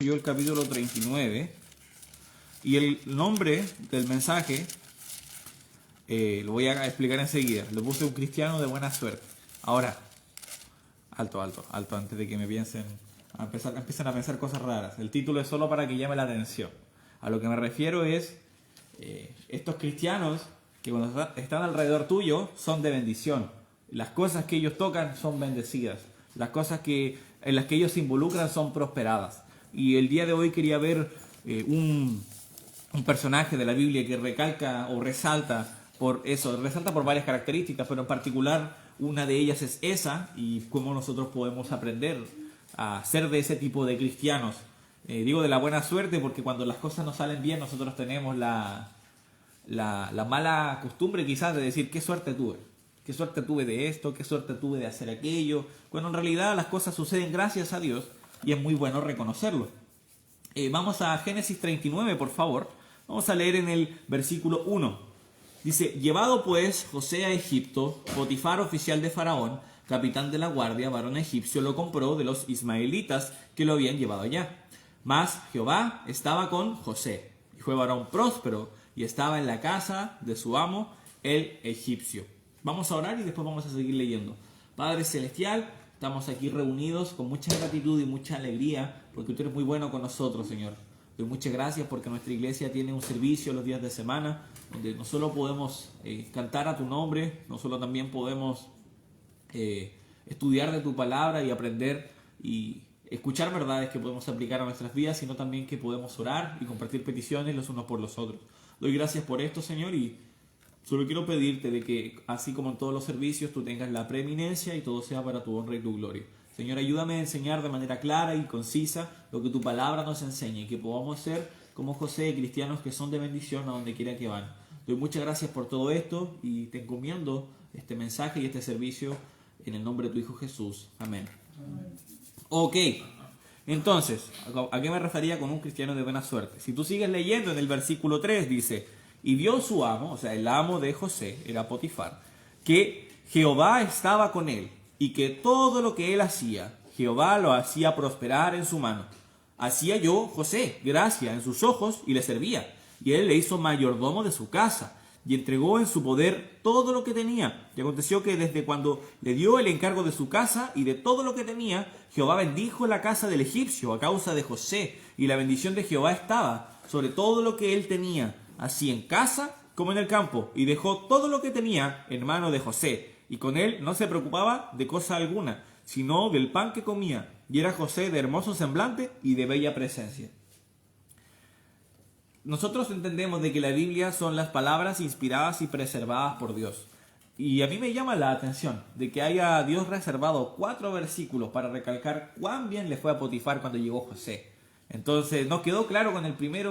yo el capítulo 39 y el nombre del mensaje lo voy a explicar enseguida. Le puse un cristiano de buena suerte. Ahora, alto, antes de que me empiecen a pensar cosas raras. El título es solo para que llame la atención. A lo que me refiero es, estos cristianos que cuando están alrededor tuyo son de bendición. Las cosas que ellos tocan son bendecidas. Las cosas en las que ellos se involucran son prosperadas. Y el día de hoy quería ver un personaje de la Biblia que recalca o resalta por eso, resalta por varias características, pero en particular una de ellas es esa, y cómo nosotros podemos aprender a ser de ese tipo de cristianos. Digo de la buena suerte porque cuando las cosas no salen bien nosotros tenemos la mala costumbre quizás de decir qué suerte tuve de esto, qué suerte tuve de hacer aquello, cuando en realidad las cosas suceden gracias a Dios y es muy bueno reconocerlo. Vamos a Génesis 39, por favor. Vamos a leer en el versículo 1. Dice: llevado pues José a Egipto, Potifar, oficial de Faraón, capitán de la guardia, varón egipcio, lo compró de los ismaelitas que lo habían llevado allá. Mas Jehová estaba con José, y fue varón próspero, y estaba en la casa de su amo, el egipcio. Vamos a orar y después vamos a seguir leyendo. Padre Celestial, estamos aquí reunidos con mucha gratitud y mucha alegría, porque tú eres muy bueno con nosotros, Señor. Doy muchas gracias porque nuestra iglesia tiene un servicio los días de semana, donde no solo podemos cantar a tu nombre, no solo también podemos estudiar de tu palabra y aprender y escuchar verdades que podemos aplicar a nuestras vidas, sino también que podemos orar y compartir peticiones los unos por los otros. Doy gracias por esto, Señor, y solo quiero pedirte de que, así como en todos los servicios, tú tengas la preeminencia y todo sea para tu honra y tu gloria. Señor, ayúdame a enseñar de manera clara y concisa lo que tu palabra nos enseña y que podamos ser como José, cristianos que son de bendición a donde quiera que van. Doy muchas gracias por todo esto y te encomiendo este mensaje y este servicio en el nombre de tu Hijo Jesús. Amén. Ok, entonces, ¿a qué me refería con un cristiano de buena suerte? Si tú sigues leyendo en el versículo 3 dice: y vio su amo, o sea, el amo de José, era Potifar, que Jehová estaba con él, y que todo lo que él hacía, Jehová lo hacía prosperar en su mano. Hacía yo, José, gracia en sus ojos, y le servía, y él le hizo mayordomo de su casa, y entregó en su poder todo lo que tenía. Y aconteció que desde cuando le dio el encargo de su casa y de todo lo que tenía, Jehová bendijo la casa del egipcio a causa de José, y la bendición de Jehová estaba sobre todo lo que él tenía, así en casa como en el campo, y dejó todo lo que tenía en mano de José, y con él no se preocupaba de cosa alguna, sino del pan que comía, y era José de hermoso semblante y de bella presencia. Nosotros entendemos de que la Biblia son las palabras inspiradas y preservadas por Dios. Y a mí me llama la atención de que haya Dios reservado 4 versículos para recalcar cuán bien le fue a Potifar cuando llegó José. Entonces nos quedó claro con el primer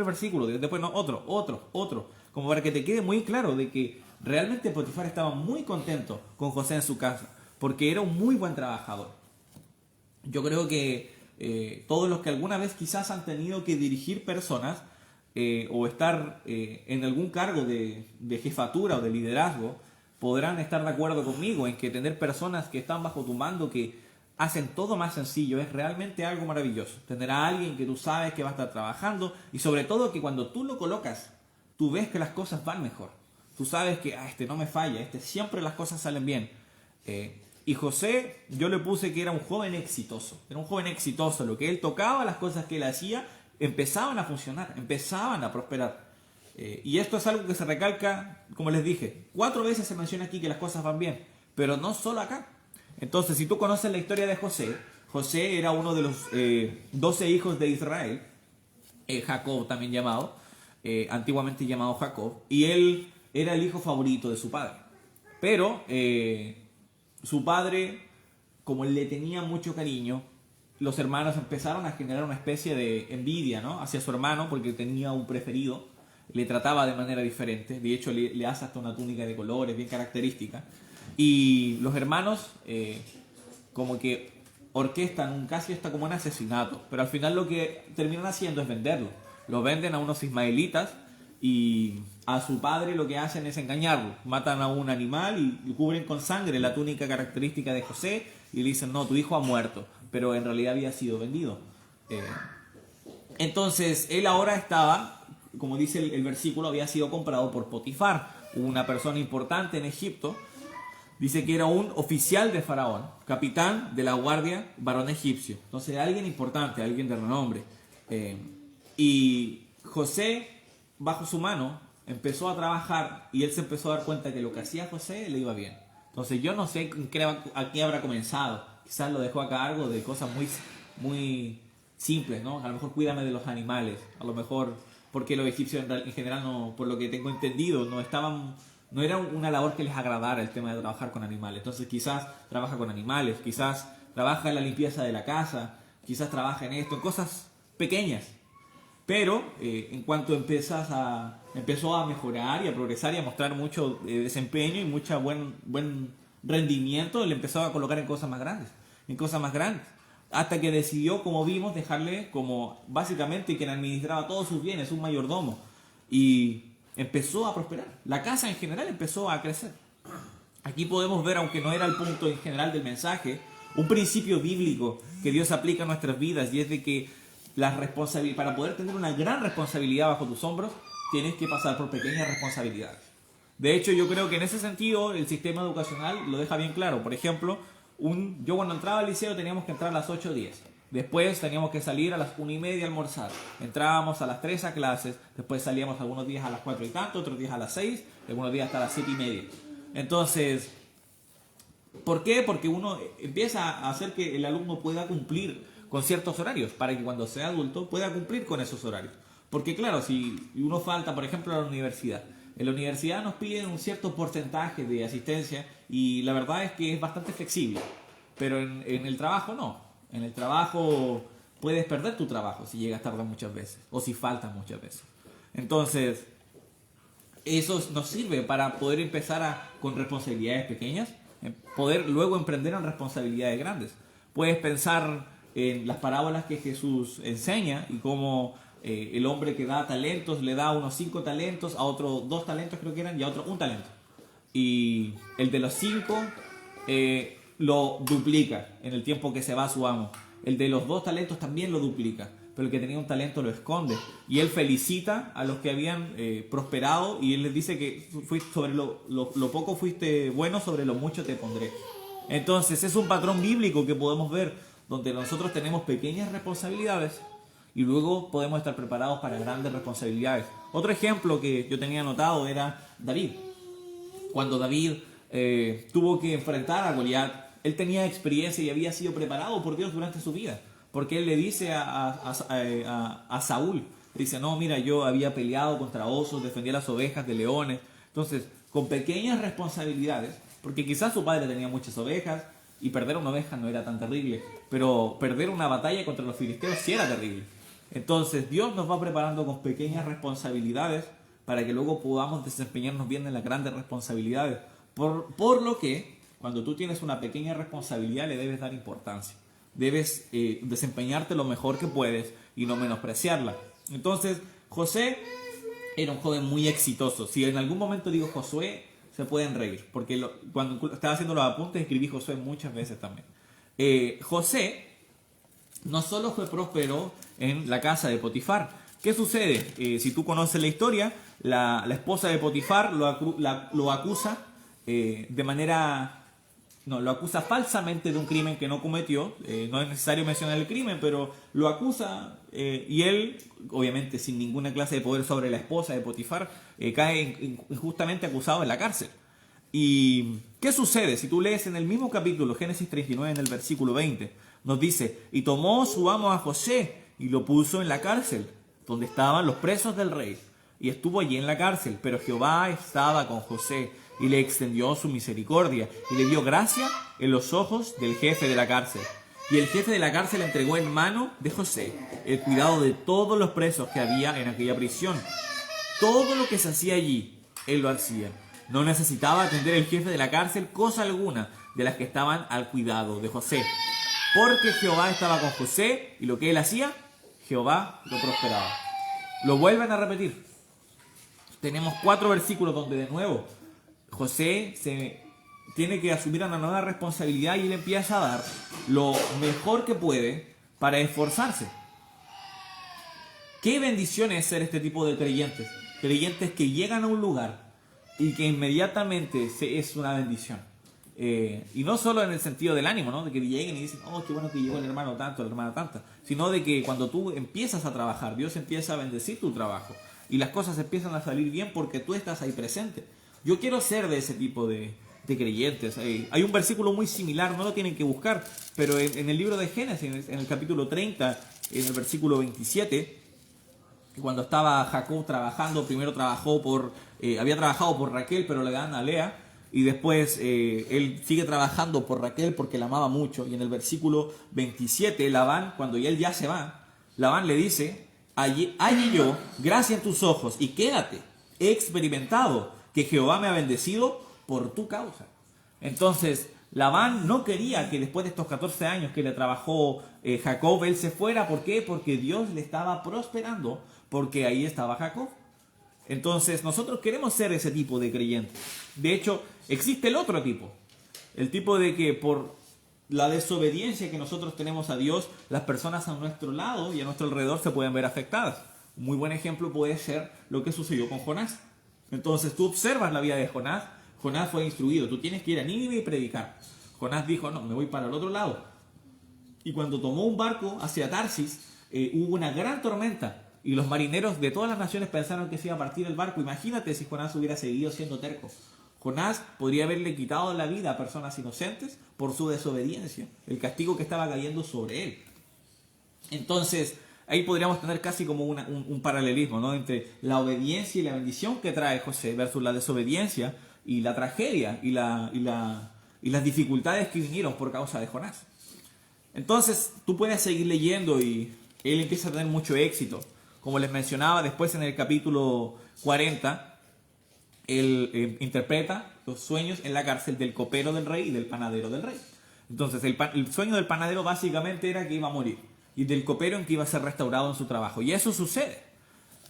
versículo, después no, otro, como para que te quede muy claro de que realmente Potifar estaba muy contento con José en su casa, porque era un muy buen trabajador. Yo creo que todos los que alguna vez quizás han tenido que dirigir personas o estar en algún cargo de jefatura o de liderazgo, podrán estar de acuerdo conmigo en que tener personas que están bajo tu mando, que hacen todo más sencillo, es realmente algo maravilloso. Tener a alguien que tú sabes que va a estar trabajando y sobre todo que cuando tú lo colocas, tú ves que las cosas van mejor. Tú sabes que este no me falla, siempre las cosas salen bien. Y José, yo le puse que era un joven exitoso. Era un joven exitoso. Lo que él tocaba, las cosas que él hacía, empezaban a funcionar, empezaban a prosperar. Y esto es algo que se recalca, como les dije, 4 veces se menciona aquí que las cosas van bien, pero no solo acá. Entonces, si tú conoces la historia de José, José era uno de los 12 hijos de Israel, Jacob también llamado, antiguamente llamado Jacob, y él era el hijo favorito de su padre. Pero su padre, como le tenía mucho cariño, los hermanos empezaron a generar una especie de envidia, ¿no?, hacia su hermano porque tenía un preferido, le trataba de manera diferente, de hecho le hace hasta una túnica de colores bien característica. Y los hermanos como que orquestan casi hasta como un asesinato, pero al final lo que terminan haciendo es venderlo. Lo venden a unos ismaelitas y a su padre lo que hacen es engañarlo. Matan a un animal y cubren con sangre la túnica característica de José y le dicen: no, tu hijo ha muerto, pero en realidad había sido vendido. Eh, entonces, él ahora estaba, como dice el versículo, había sido comprado por Potifar, una persona importante en Egipto. Dice que era un oficial de Faraón, capitán de la guardia, varón egipcio. Entonces, alguien importante, alguien de renombre. Y José, bajo su mano, empezó a trabajar y él se empezó a dar cuenta que lo que hacía José le iba bien. Entonces, yo no sé a qué habrá comenzado. Quizás lo dejó a cargo de cosas muy simples, ¿no? A lo mejor cuídame de los animales. A lo mejor, porque los egipcios en general, no, por lo que tengo entendido, no era una labor que les agradara el tema de trabajar con animales. Entonces quizás trabaja con animales, quizás trabaja en la limpieza de la casa, quizás trabaja en esto, en cosas pequeñas. Pero en cuanto empezó a mejorar y a progresar y a mostrar mucho desempeño y mucho buen rendimiento, le empezó a colocar en cosas más grandes, hasta que decidió, como vimos, dejarle como básicamente quien administraba todos sus bienes, un mayordomo. Y empezó a prosperar. La casa en general empezó a crecer. Aquí podemos ver, aunque no era el punto en general del mensaje, un principio bíblico que Dios aplica a nuestras vidas, y es de que para poder tener una gran responsabilidad bajo tus hombros, tienes que pasar por pequeñas responsabilidades. De hecho, yo creo que en ese sentido el sistema educacional lo deja bien claro. Por ejemplo, yo cuando entraba al liceo teníamos que entrar a las 8:10. Después teníamos que salir a las 1:30 a almorzar. Entrábamos a las 3 a clases. Después salíamos algunos días a las 4 y tanto, otros días a las 6, algunos días hasta las 7:30. Entonces, ¿por qué? Porque uno empieza a hacer que el alumno pueda cumplir con ciertos horarios, para que cuando sea adulto pueda cumplir con esos horarios. Porque claro, si uno falta, por ejemplo, a la universidad, en la universidad nos piden un cierto porcentaje de asistencia y la verdad es que es bastante flexible. Pero en el trabajo no. En el trabajo puedes perder tu trabajo si llegas tarde muchas veces o si faltas muchas veces. Entonces, eso nos sirve para poder empezar con responsabilidades pequeñas, poder luego emprender en responsabilidades grandes. Puedes pensar en las parábolas que Jesús enseña y cómo el hombre que da talentos le da unos 5 talentos, a otro 2 talentos creo que eran, y a otro 1 talento. Y el de los 5 lo duplica en el tiempo que se va a su amo. El de los 2 talentos también lo duplica, pero el que tenía un talento lo esconde. Y él felicita a los que habían prosperado y él les dice que sobre lo poco fuiste bueno, sobre lo mucho te pondré. Entonces es un patrón bíblico que podemos ver, donde nosotros tenemos pequeñas responsabilidades y luego podemos estar preparados para grandes responsabilidades. Otro ejemplo que yo tenía anotado era David. Cuando David tuvo que enfrentar a Goliat, él tenía experiencia y había sido preparado por Dios durante su vida. Porque él le dice a Saúl, le dice, no, mira, yo había peleado contra osos, defendía las ovejas de leones. Entonces, con pequeñas responsabilidades, porque quizás su padre tenía muchas ovejas y perder una oveja no era tan terrible, pero perder una batalla contra los filisteos sí era terrible. Entonces, Dios nos va preparando con pequeñas responsabilidades para que luego podamos desempeñarnos bien en las grandes responsabilidades. Por lo que, cuando tú tienes una pequeña responsabilidad, le debes dar importancia. Debes desempeñarte lo mejor que puedes y no menospreciarla. Entonces, José era un joven muy exitoso. Si en algún momento digo Josué, se pueden reír, porque cuando estaba haciendo los apuntes escribí Josué muchas veces también. José no solo fue próspero en la casa de Potifar. ¿Qué sucede? Si tú conoces la historia, la esposa de Potifar lo acusa de manera... No, lo acusa falsamente de un crimen que no cometió. No es necesario mencionar el crimen, pero lo acusa y él, obviamente sin ninguna clase de poder sobre la esposa de Potifar, cae injustamente acusado en la cárcel. ¿Y qué sucede? Si tú lees en el mismo capítulo, Génesis 39, en el versículo 20, nos dice, y tomó su amo a José y lo puso en la cárcel, donde estaban los presos del rey. Y estuvo allí en la cárcel, pero Jehová estaba con José y le extendió su misericordia y le dio gracia en los ojos del jefe de la cárcel. Y el jefe de la cárcel entregó en mano de José el cuidado de todos los presos que había en aquella prisión. Todo lo que se hacía allí, él lo hacía. No necesitaba atender el jefe de la cárcel cosa alguna de las que estaban al cuidado de José. Porque Jehová estaba con José y lo que él hacía, Jehová lo prosperaba. Lo vuelven a repetir. Tenemos 4 versículos donde de nuevo José se tiene que asumir una nueva responsabilidad y él empieza a dar lo mejor que puede para esforzarse. Qué bendición es ser este tipo de creyentes. Creyentes que llegan a un lugar y que inmediatamente es una bendición. Y no solo en el sentido del ánimo, ¿no? De que lleguen y dicen, oh, qué bueno que llegó el hermano tanto, la hermana tanta. Sino de que cuando tú empiezas a trabajar, Dios empieza a bendecir tu trabajo. Y las cosas empiezan a salir bien porque tú estás ahí presente. Yo quiero ser de ese tipo de creyentes. Hay un versículo muy similar, no lo tienen que buscar, pero en el libro de Génesis, en el capítulo 30, en el versículo 27, cuando estaba Jacob trabajando, primero había trabajado por Raquel, pero le dan a Lea, y después él sigue trabajando por Raquel porque la amaba mucho, y en el versículo 27, Labán, cuando él ya se va, Labán le dice, halle yo gracia en tus ojos, y quédate, he experimentado que Jehová me ha bendecido por tu causa. Entonces, Labán no quería que después de estos 14 años que le trabajó Jacob, él se fuera. ¿Por qué? Porque Dios le estaba prosperando, porque ahí estaba Jacob. Entonces, nosotros queremos ser ese tipo de creyentes. De hecho, existe el otro tipo. El tipo de que por la desobediencia que nosotros tenemos a Dios, las personas a nuestro lado y a nuestro alrededor se pueden ver afectadas. Un muy buen ejemplo puede ser lo que sucedió con Jonás. Entonces, tú observas la vida de Jonás. Jonás fue instruido, tú tienes que ir a Nínive y predicar. Jonás dijo, no, me voy para el otro lado. Y cuando tomó un barco hacia Tarsis, hubo una gran tormenta. Y los marineros de todas las naciones pensaron que se iba a partir el barco. Imagínate si Jonás hubiera seguido siendo terco. Jonás podría haberle quitado la vida a personas inocentes por su desobediencia. El castigo que estaba cayendo sobre él. Entonces, ahí podríamos tener casi como un paralelismo, ¿no? Entre la obediencia y la bendición que trae José versus la desobediencia y la tragedia y las dificultades que vinieron por causa de Jonás. Entonces tú puedes seguir leyendo y él empieza a tener mucho éxito. Como les mencionaba, después en el capítulo 40, él interpreta los sueños en la cárcel del copero del rey y del panadero del rey. Entonces el sueño del panadero básicamente era que iba a morir, y del copero en que iba a ser restaurado en su trabajo. Y eso sucede.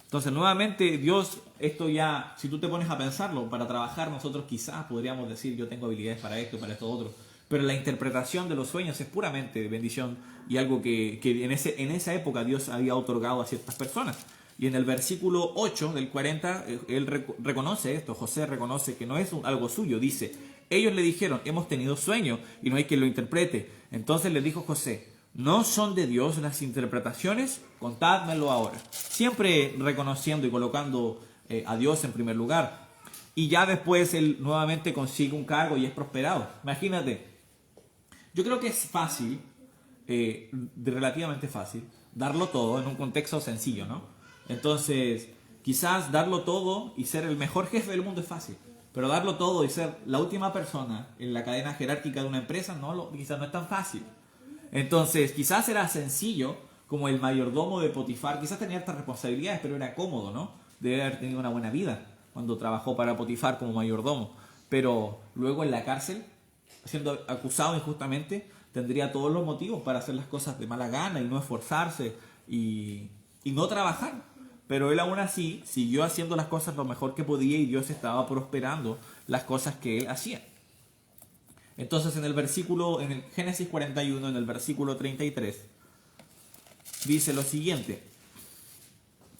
Entonces, nuevamente, Dios, esto ya, si tú te pones a pensarlo, para trabajar nosotros quizás podríamos decir, yo tengo habilidades para esto y para esto otro, pero la interpretación de los sueños es puramente bendición y algo que en esa época Dios había otorgado a ciertas personas. Y en el versículo 8 del 40, él reconoce esto, José reconoce que no es algo suyo, dice, ellos le dijeron, hemos tenido sueño y no hay quien lo interprete. Entonces le dijo José, ¿no son de Dios las interpretaciones? Contádmelo ahora. Siempre reconociendo y colocando a Dios en primer lugar. Y ya después él nuevamente consigue un cargo y es prosperado. Imagínate. Yo creo que es fácil, relativamente fácil, darlo todo en un contexto sencillo, ¿no? Entonces, quizás darlo todo y ser el mejor jefe del mundo es fácil. Pero darlo todo y ser la última persona en la cadena jerárquica de una empresa, quizás no es tan fácil. Entonces, quizás era sencillo, como el mayordomo de Potifar, quizás tenía estas responsabilidades, pero era cómodo, ¿no? Debe haber tenido una buena vida cuando trabajó para Potifar como mayordomo. Pero luego en la cárcel, siendo acusado injustamente, tendría todos los motivos para hacer las cosas de mala gana y no esforzarse y no trabajar. Pero él aún así siguió haciendo las cosas lo mejor que podía y Dios estaba prosperando las cosas que él hacía. Entonces en el Génesis 41, en el versículo 33, dice lo siguiente.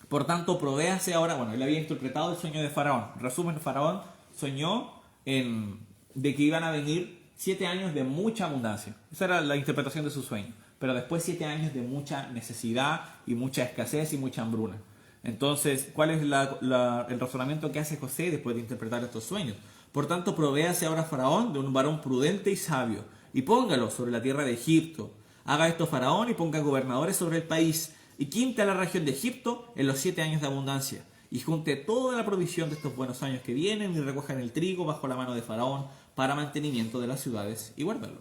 Por tanto, provéase ahora, él había interpretado el sueño de Faraón. Resumen, Faraón soñó de que iban a venir 7 años de mucha abundancia. Esa era la interpretación de su sueño. Pero después 7 años de mucha necesidad y mucha escasez y mucha hambruna. Entonces, ¿cuál es el razonamiento que hace José después de interpretar estos sueños? Por tanto, provéase ahora Faraón de un varón prudente y sabio, y póngalo sobre la tierra de Egipto. Haga esto Faraón y ponga gobernadores sobre el país, y quinte a la región de Egipto en los 7 años de abundancia, y junte toda la provisión de estos buenos años que vienen, y recojan el trigo bajo la mano de Faraón para mantenimiento de las ciudades, y guárdalo.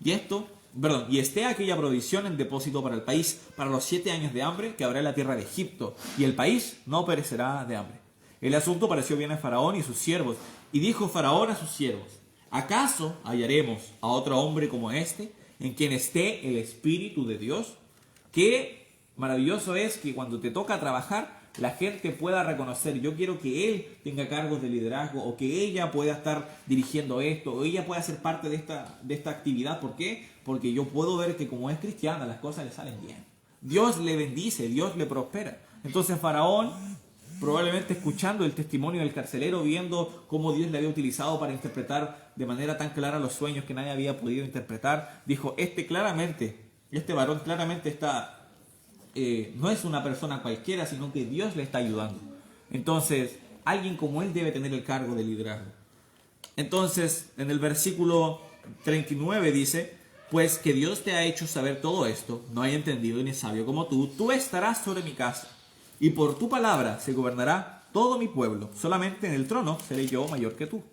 Y esté aquella provisión en depósito para el país, para los 7 años de hambre que habrá en la tierra de Egipto, y el país no perecerá de hambre. El asunto pareció bien a Faraón y sus siervos, y dijo Faraón a sus siervos, ¿acaso hallaremos a otro hombre como este, en quien esté el Espíritu de Dios? Qué maravilloso es que cuando te toca trabajar, la gente pueda reconocer, yo quiero que él tenga cargos de liderazgo, o que ella pueda estar dirigiendo esto, o ella pueda ser parte de esta actividad. ¿Por qué? Porque yo puedo ver que como es cristiana, las cosas le salen bien. Dios le bendice, Dios le prospera. Entonces Faraón, probablemente escuchando el testimonio del carcelero, viendo cómo Dios le había utilizado para interpretar de manera tan clara los sueños que nadie había podido interpretar, dijo, este varón claramente está, no es una persona cualquiera, sino que Dios le está ayudando. Entonces, alguien como él debe tener el cargo de liderazgo. Entonces, en el versículo 39 dice, pues que Dios te ha hecho saber todo esto, no hay entendido ni sabio como tú estarás sobre mi casa, y por tu palabra se gobernará todo mi pueblo, solamente en el trono seré yo mayor que tú.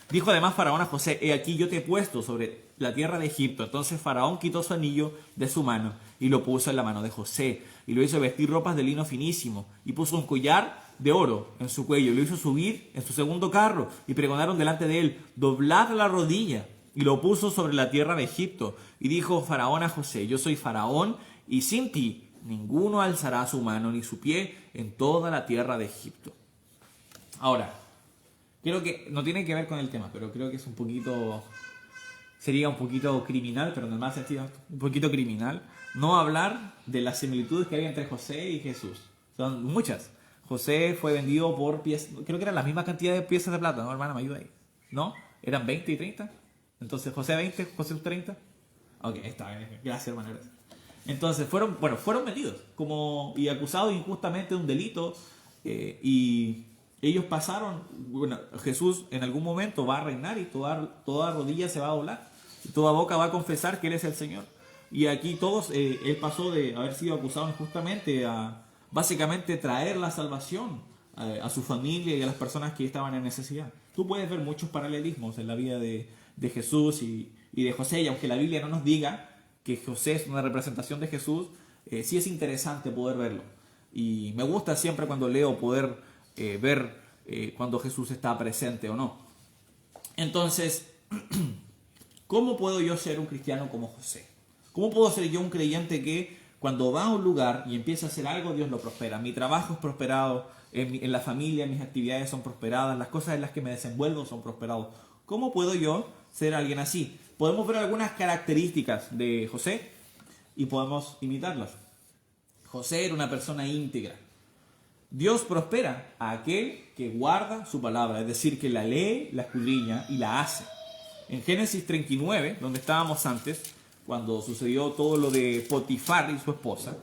Dijo además Faraón a José, he aquí yo te he puesto sobre la tierra de Egipto. Entonces Faraón quitó su anillo de su mano y lo puso en la mano de José, y lo hizo vestir ropas de lino finísimo, y puso un collar de oro en su cuello, y lo hizo subir en su segundo carro, y pregonaron delante de él, doblad la rodilla, y lo puso sobre la tierra de Egipto. Y dijo Faraón a José, yo soy Faraón, y sin ti ninguno alzará su mano ni su pie en toda la tierra de Egipto. Ahora, creo que no tiene que ver con el tema, pero creo que es sería un poquito criminal, pero en el mal sentido, un poquito criminal, no hablar de las similitudes que hay entre José y Jesús. Son muchas. José fue vendido por piezas, creo que eran las mismas cantidades de piezas de plata, ¿no, hermana? Me ayuda ahí. ¿No? ¿Eran 20 y 30? Entonces, José 20, José 30. Ok, está bien. Gracias, hermano. Gracias. Entonces, fueron vendidos y acusados injustamente de un delito, y ellos pasaron, Jesús en algún momento va a reinar y toda rodilla se va a doblar, y toda boca va a confesar que Él es el Señor. Y aquí Él pasó de haber sido acusado injustamente a básicamente traer la salvación a su familia y a las personas que estaban en necesidad. Tú puedes ver muchos paralelismos en la vida de Jesús y de José, y aunque la Biblia no nos diga que José es una representación de Jesús, sí es interesante poder verlo. Y me gusta siempre cuando leo poder ver cuando Jesús está presente o no. Entonces, ¿cómo puedo yo ser un cristiano como José? ¿Cómo puedo ser yo un creyente que cuando va a un lugar y empieza a hacer algo, Dios lo prospera? Mi trabajo es prosperado, en la familia mis actividades son prosperadas, las cosas en las que me desenvuelvo son prosperados. ¿Cómo puedo yo ser alguien así? Podemos ver algunas características de José y podemos imitarlas. José era una persona íntegra. Dios prospera a aquel que guarda su palabra, es decir, que la lee, la escudriña y la hace. En Génesis 39, donde estábamos antes, cuando sucedió todo lo de Potifar y su esposa,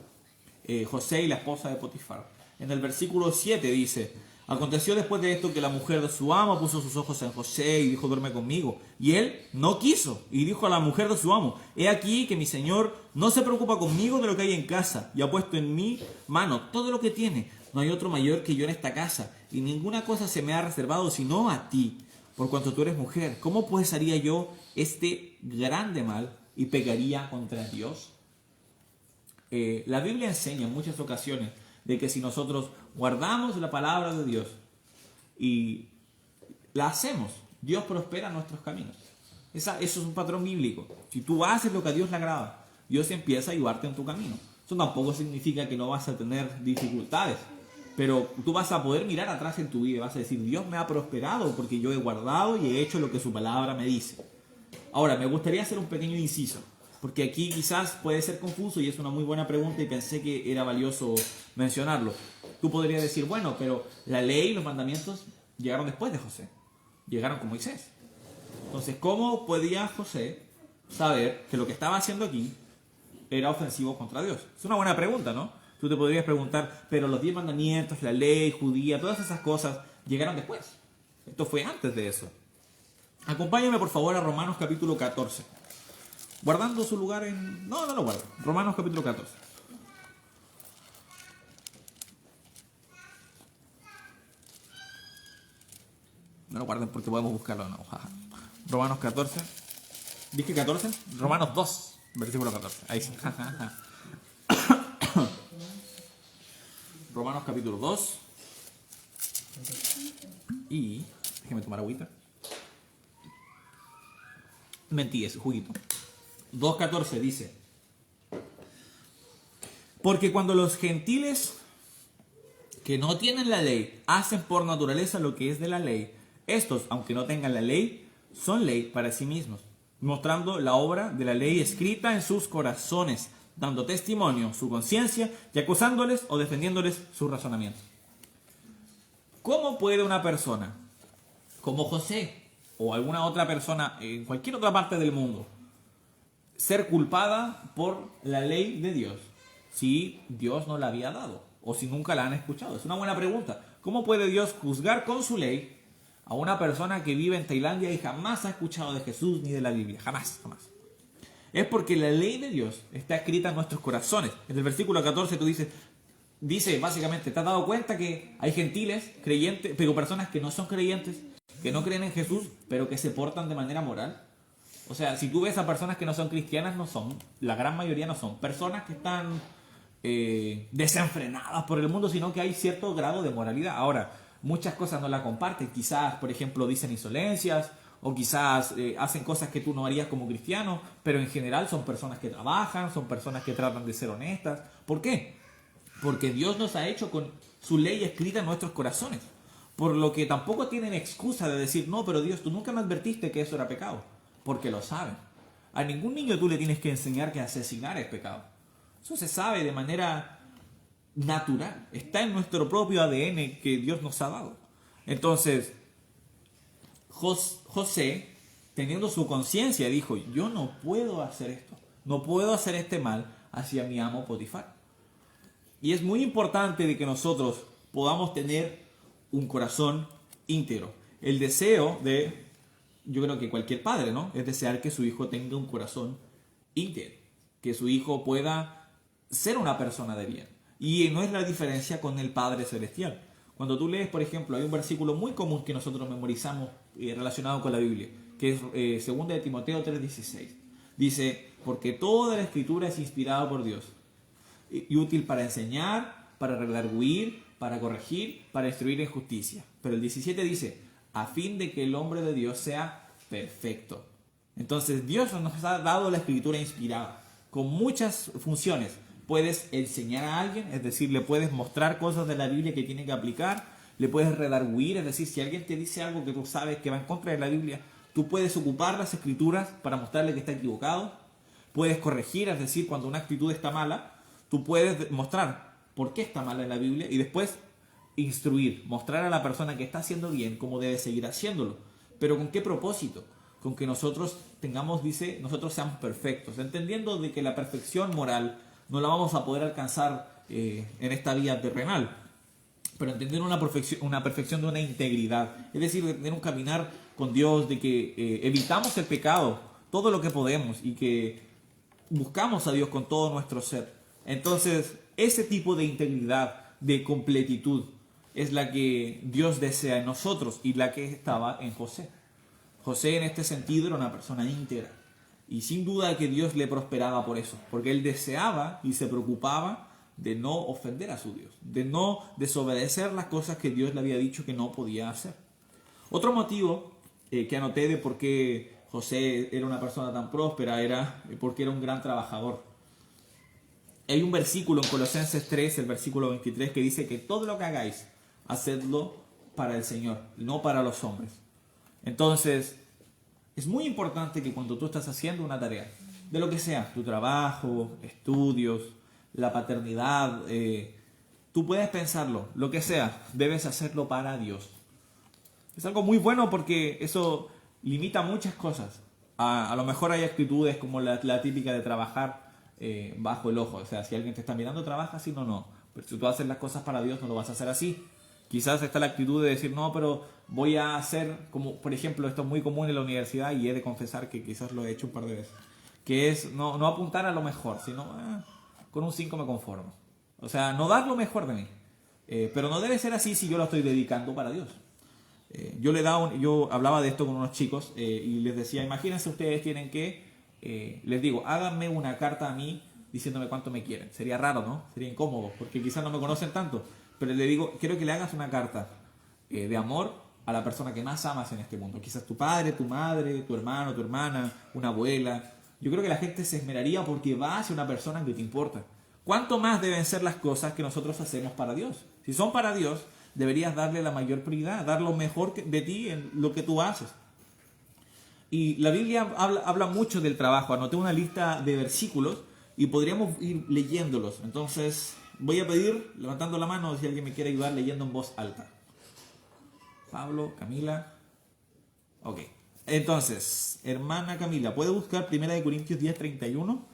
José y la esposa de Potifar, en el versículo 7 dice, aconteció después de esto que la mujer de su amo puso sus ojos en José y dijo, duerme conmigo. Y él no quiso y dijo a la mujer de su amo, he aquí que mi señor no se preocupa conmigo de lo que hay en casa y ha puesto en mi mano todo lo que tiene. No hay otro mayor que yo en esta casa y ninguna cosa se me ha reservado sino a ti, por cuanto tú eres mujer. ¿Cómo pues haría yo este grande mal y pecaría contra Dios? La Biblia enseña en muchas ocasiones de que si nosotros guardamos la palabra de Dios y la hacemos, Dios prospera nuestros caminos. Eso es un patrón bíblico. Si tú haces lo que a Dios le agrada, Dios empieza a ayudarte en tu camino. Eso tampoco significa que no vas a tener dificultades, pero tú vas a poder mirar atrás en tu vida y vas a decir, Dios me ha prosperado porque yo he guardado y he hecho lo que su palabra me dice. Ahora, me gustaría hacer un pequeño inciso, porque aquí quizás puede ser confuso y es una muy buena pregunta y pensé que era valioso mencionarlo. Tú podrías decir, bueno, pero la ley y los mandamientos llegaron después de José, llegaron con Moisés. Entonces, ¿cómo podía José saber que lo que estaba haciendo aquí era ofensivo contra Dios? Es una buena pregunta, ¿no? Tú te podrías preguntar, pero los 10 mandamientos, la ley judía, todas esas cosas llegaron después. Esto fue antes de eso. Acompáñame por favor a Romanos capítulo 14. Guardando su lugar en... No lo guardo. Romanos capítulo 14. No lo guarden porque podemos buscarlo, no. Romanos 14. ¿Dije 14? Romanos 2, versículo 14. Ahí sí. Romanos capítulo 2. Y... déjeme tomar agüita. Mentí, ese juguito. 2.14 dice: porque cuando los gentiles que no tienen la ley hacen por naturaleza lo que es de la ley, estos, aunque no tengan la ley, son ley para sí mismos, mostrando la obra de la ley escrita en sus corazones, dando testimonio su conciencia y acusándoles o defendiéndoles sus razonamientos. ¿Cómo puede una persona como José o alguna otra persona en cualquier otra parte del mundo ser culpada por la ley de Dios si Dios no la había dado o si nunca la han escuchado? Es una buena pregunta. ¿Cómo puede Dios juzgar con su ley a una persona que vive en Tailandia y jamás ha escuchado de Jesús ni de la Biblia? Jamás, jamás. Es porque la ley de Dios está escrita en nuestros corazones. En el versículo 14 tú dice básicamente, ¿te has dado cuenta que hay gentiles, creyentes, pero personas que no son creyentes, que no creen en Jesús, pero que se portan de manera moral? O sea, si tú ves a personas que no son cristianas, la gran mayoría no son personas que están desenfrenadas por el mundo, sino que hay cierto grado de moralidad. Ahora, muchas cosas no la comparten. Quizás, por ejemplo, dicen insolencias, o quizás hacen cosas que tú no harías como cristiano, pero en general son personas que trabajan, son personas que tratan de ser honestas. ¿Por qué? Porque Dios nos ha hecho con su ley escrita en nuestros corazones. Por lo que tampoco tienen excusa de decir, no, pero Dios, tú nunca me advertiste que eso era pecado. Porque lo saben. A ningún niño tú le tienes que enseñar que asesinar es pecado. Eso se sabe de manera natural. Está en nuestro propio ADN que Dios nos ha dado. Entonces, José, teniendo su conciencia, dijo, yo no puedo hacer esto. No puedo hacer este mal hacia mi amo Potifar. Y es muy importante de que nosotros podamos tener un corazón íntegro. El deseo yo creo que cualquier padre, ¿no? Es desear que su hijo tenga un corazón íntegro. Que su hijo pueda ser una persona de bien. Y no es la diferencia con el Padre Celestial. Cuando tú lees, por ejemplo, hay un versículo muy común que nosotros memorizamos relacionado con la Biblia, que es 2 de Timoteo 3:16. Dice, porque toda la escritura es inspirada por Dios y útil para enseñar, para redarguir, para corregir, para instruir en justicia. Pero el 17 dice, a fin de que el hombre de Dios sea perfecto. Entonces Dios nos ha dado la escritura inspirada, con muchas funciones. Puedes enseñar a alguien, es decir, le puedes mostrar cosas de la Biblia que tiene que aplicar, le puedes redarguir, es decir, si alguien te dice algo que tú sabes que va en contra de la Biblia, tú puedes ocupar las escrituras para mostrarle que está equivocado. Puedes corregir, es decir, cuando una actitud está mala, tú puedes mostrar por qué está mala en la Biblia y después instruir, mostrar a la persona que está haciendo bien cómo debe seguir haciéndolo. Pero ¿con qué propósito? Con que nosotros nosotros seamos perfectos, entendiendo de que la perfección moral no la vamos a poder alcanzar en esta vida terrenal, pero entender una perfección de una integridad, es decir, de tener un caminar con Dios, de que evitamos el pecado todo lo que podemos y que buscamos a Dios con todo nuestro ser. Entonces, ese tipo de integridad, de completitud, es la que Dios desea en nosotros y la que estaba en José. José en este sentido era una persona íntegra. Y sin duda que Dios le prosperaba por eso, porque él deseaba y se preocupaba de no ofender a su Dios, de no desobedecer las cosas que Dios le había dicho que no podía hacer. Otro motivo que anoté de por qué José era una persona tan próspera era porque era un gran trabajador. Hay un versículo en Colosenses 3, el versículo 23, que dice que todo lo que hagáis, hacedlo para el Señor, no para los hombres. Entonces, es muy importante que cuando tú estás haciendo una tarea, de lo que sea, tu trabajo, estudios, la paternidad, tú puedes pensarlo, lo que sea, debes hacerlo para Dios. Es algo muy bueno porque eso limita muchas cosas. A lo mejor hay actitudes como la típica de trabajar bajo el ojo. O sea, si alguien te está mirando, trabaja así, no. Pero si tú haces las cosas para Dios, no lo vas a hacer así. Quizás está la actitud de decir, no, pero voy a hacer, como por ejemplo, esto es muy común en la universidad y he de confesar que quizás lo he hecho un par de veces, que es no apuntar a lo mejor, sino con un 5 me conformo. O sea, no dar lo mejor de mí. Pero no debe ser así si yo lo estoy dedicando para Dios. Yo hablaba de esto con unos chicos y les decía, imagínense ustedes tienen que, les digo, háganme una carta a mí diciéndome cuánto me quieren. Sería raro, ¿no? Sería incómodo, porque quizás no me conocen tanto. Pero le digo, quiero que le hagas una carta de amor a la persona que más amas en este mundo. Quizás tu padre, tu madre, tu hermano, tu hermana, una abuela. Yo creo que la gente se esmeraría porque va hacia una persona que te importa. ¿Cuánto más deben ser las cosas que nosotros hacemos para Dios? Si son para Dios, deberías darle la mayor prioridad, dar lo mejor de ti en lo que tú haces. Y la Biblia habla mucho del trabajo. Anoté una lista de versículos y podríamos ir leyéndolos. Entonces voy a pedir, levantando la mano, si alguien me quiere ayudar leyendo en voz alta. Pablo, Camila. Ok. Entonces, hermana Camila, ¿puede buscar 1 Corintios 10:31?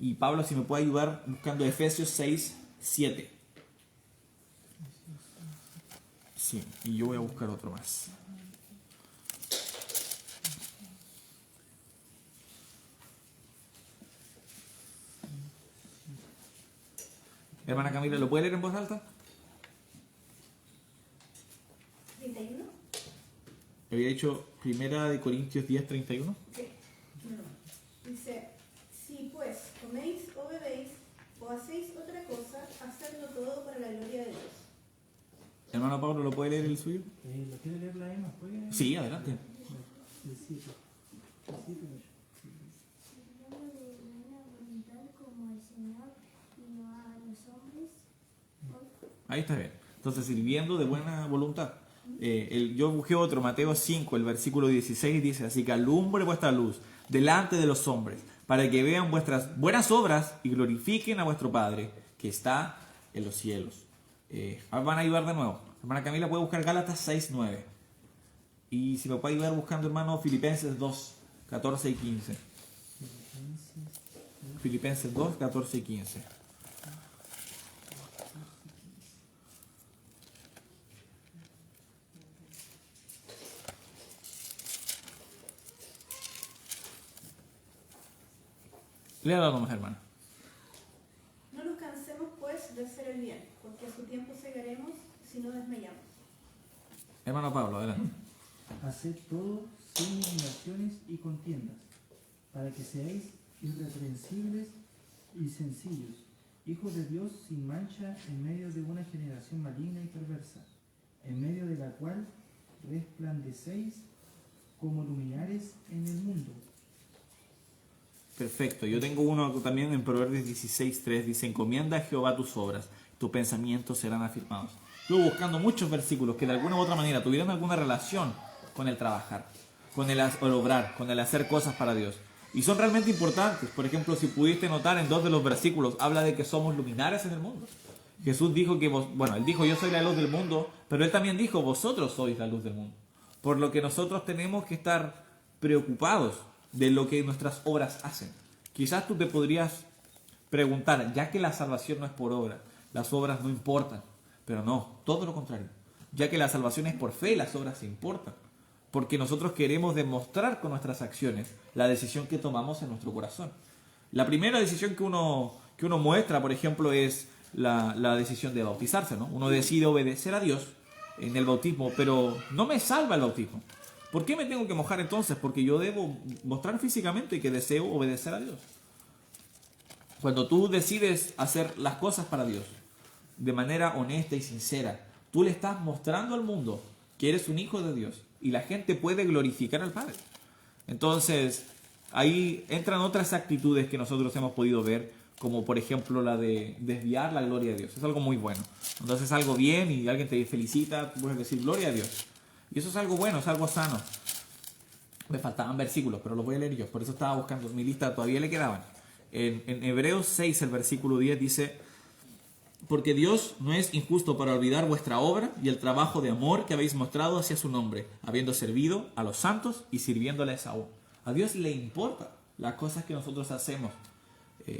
Y Pablo, si me puede ayudar buscando Efesios 6:7. Sí, y yo voy a buscar otro más. Hermana Camila, ¿lo puede leer en voz alta? 31. Había dicho 1 Corintios 10:31. Sí. Dice, si pues coméis o bebéis o hacéis otra cosa, hacedlo todo para la gloria de Dios. Hermano Pablo, ¿lo puede leer el suyo? ¿Lo quiere leer la Emma? Sí, adelante. Sirviendo de buena voluntad como al Señor y no a los hombres. Ahí está bien. Entonces, sirviendo de buena voluntad. Yo busqué otro, Mateo 5, el versículo 16, dice, así que alumbre vuestra luz delante de los hombres, para que vean vuestras buenas obras y glorifiquen a vuestro Padre, que está en los cielos. Van a ayudar de nuevo. Hermana Camila puede buscar Gálatas 6:9. Y si me puede ayudar buscando, hermano, Filipenses 2:14 y 15. Filipenses 2:14 y 15. Léalo nomás, hermano. No nos cansemos pues de hacer el bien, porque a su tiempo segaremos si no desmayamos. Hermano Pablo, adelante. Haced todo sin murmuraciones y contiendas, para que seáis irreprensibles y sencillos, hijos de Dios sin mancha en medio de una generación maligna y perversa, en medio de la cual resplandecéis como luminares en el mundo. Perfecto. Yo tengo uno también en Proverbios 16:3. Dice, encomienda a Jehová tus obras, tus pensamientos serán afirmados. Estuve buscando muchos versículos que de alguna u otra manera tuvieran alguna relación con el trabajar, con el obrar, con el hacer cosas para Dios. Y son realmente importantes. Por ejemplo, si pudiste notar en 2 de los versículos, habla de que somos luminares en el mundo. Jesús dijo que, él dijo, yo soy la luz del mundo, pero él también dijo, vosotros sois la luz del mundo. Por lo que nosotros tenemos que estar preocupados de lo que nuestras obras hacen. Quizás tú te podrías preguntar, ya que la salvación no es por obra, las obras no importan. Pero no, todo lo contrario. Ya que la salvación es por fe, las obras importan. Porque nosotros queremos demostrar con nuestras acciones la decisión que tomamos en nuestro corazón. La primera decisión que uno muestra, por ejemplo, es la decisión de bautizarse, ¿no? Uno decide obedecer a Dios en el bautismo, pero no me salva el bautismo. ¿Por qué me tengo que mojar entonces? Porque yo debo mostrar físicamente que deseo obedecer a Dios. Cuando tú decides hacer las cosas para Dios de manera honesta y sincera, tú le estás mostrando al mundo que eres un hijo de Dios y la gente puede glorificar al Padre. Entonces, ahí entran otras actitudes que nosotros hemos podido ver, como por ejemplo la de desviar la gloria de Dios. Es algo muy bueno. Entonces, es algo bien y alguien te felicita, tú puedes decir gloria a Dios. Y eso es algo bueno, es algo sano. Me faltaban versículos, pero los voy a leer yo. Por eso estaba buscando mi lista, todavía le quedaban. En Hebreos 6, el versículo 10 dice, porque Dios no es injusto para olvidar vuestra obra y el trabajo de amor que habéis mostrado hacia su nombre, habiendo servido a los santos y sirviéndoles aún. A Dios le importa las cosas que nosotros hacemos.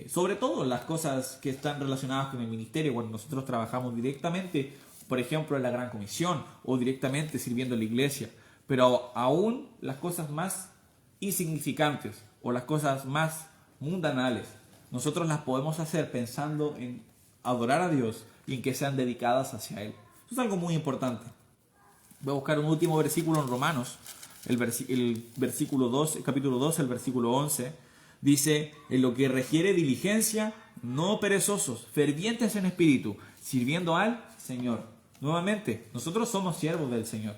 Sobre todo las cosas que están relacionadas con el ministerio, cuando nosotros trabajamos directamente, por ejemplo, en la Gran Comisión o directamente sirviendo en la iglesia. Pero aún las cosas más insignificantes o las cosas más mundanales, nosotros las podemos hacer pensando en adorar a Dios y en que sean dedicadas hacia Él. Eso es algo muy importante. Voy a buscar un último versículo en Romanos, el versículo 2, capítulo 2, el versículo 11. Dice, en lo que requiere diligencia, no perezosos, fervientes en espíritu, sirviendo al Señor. Nuevamente, nosotros somos siervos del Señor.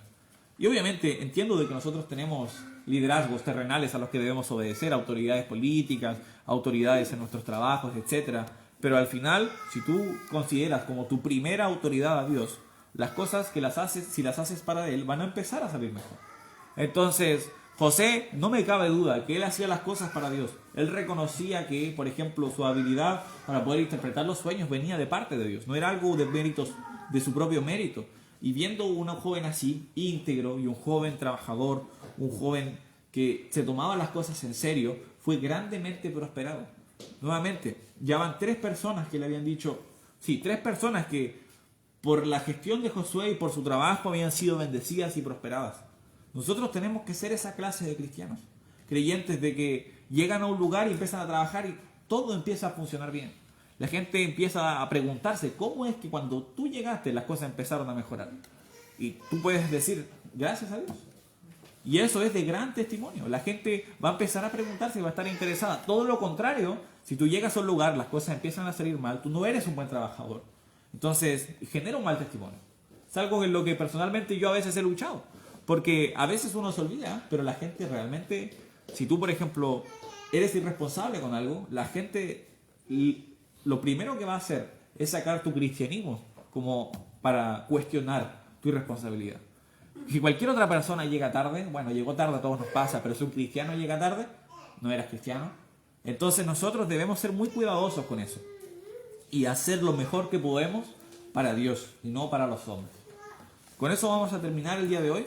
Y obviamente entiendo de que nosotros tenemos liderazgos terrenales a los que debemos obedecer, autoridades políticas, autoridades en nuestros trabajos, etc. Pero al final, si tú consideras como tu primera autoridad a Dios, las cosas que las haces, si las haces para Él, van a empezar a salir mejor. Entonces, José, no me cabe duda que él hacía las cosas para Dios. Él reconocía que, por ejemplo, su habilidad para poder interpretar los sueños venía de parte de Dios. No era algo de méritos, de su propio mérito. Y viendo un joven así, íntegro, y un joven trabajador, un joven que se tomaba las cosas en serio, fue grandemente prosperado. Nuevamente, ya van 3 personas que le habían dicho, sí, 3 personas que por la gestión de Josué y por su trabajo habían sido bendecidas y prosperadas. Nosotros tenemos que ser esa clase de cristianos, creyentes de que llegan a un lugar y empiezan a trabajar y todo empieza a funcionar bien. La gente empieza a preguntarse cómo es que cuando tú llegaste las cosas empezaron a mejorar. Y tú puedes decir, gracias a Dios. Y eso es de gran testimonio. La gente va a empezar a preguntarse y va a estar interesada. Todo lo contrario, si tú llegas a un lugar, las cosas empiezan a salir mal, tú no eres un buen trabajador. Entonces, genera un mal testimonio. Es algo en lo que personalmente yo a veces he luchado. Porque a veces uno se olvida, pero la gente realmente, si tú por ejemplo eres irresponsable con algo, la gente lo primero que va a hacer es sacar tu cristianismo como para cuestionar tu irresponsabilidad. Si cualquier otra persona llega tarde, bueno, llegó tarde, a todos nos pasa, pero si un cristiano llega tarde, no eras cristiano. Entonces nosotros debemos ser muy cuidadosos con eso y hacer lo mejor que podemos para Dios y no para los hombres. Con eso vamos a terminar el día de hoy.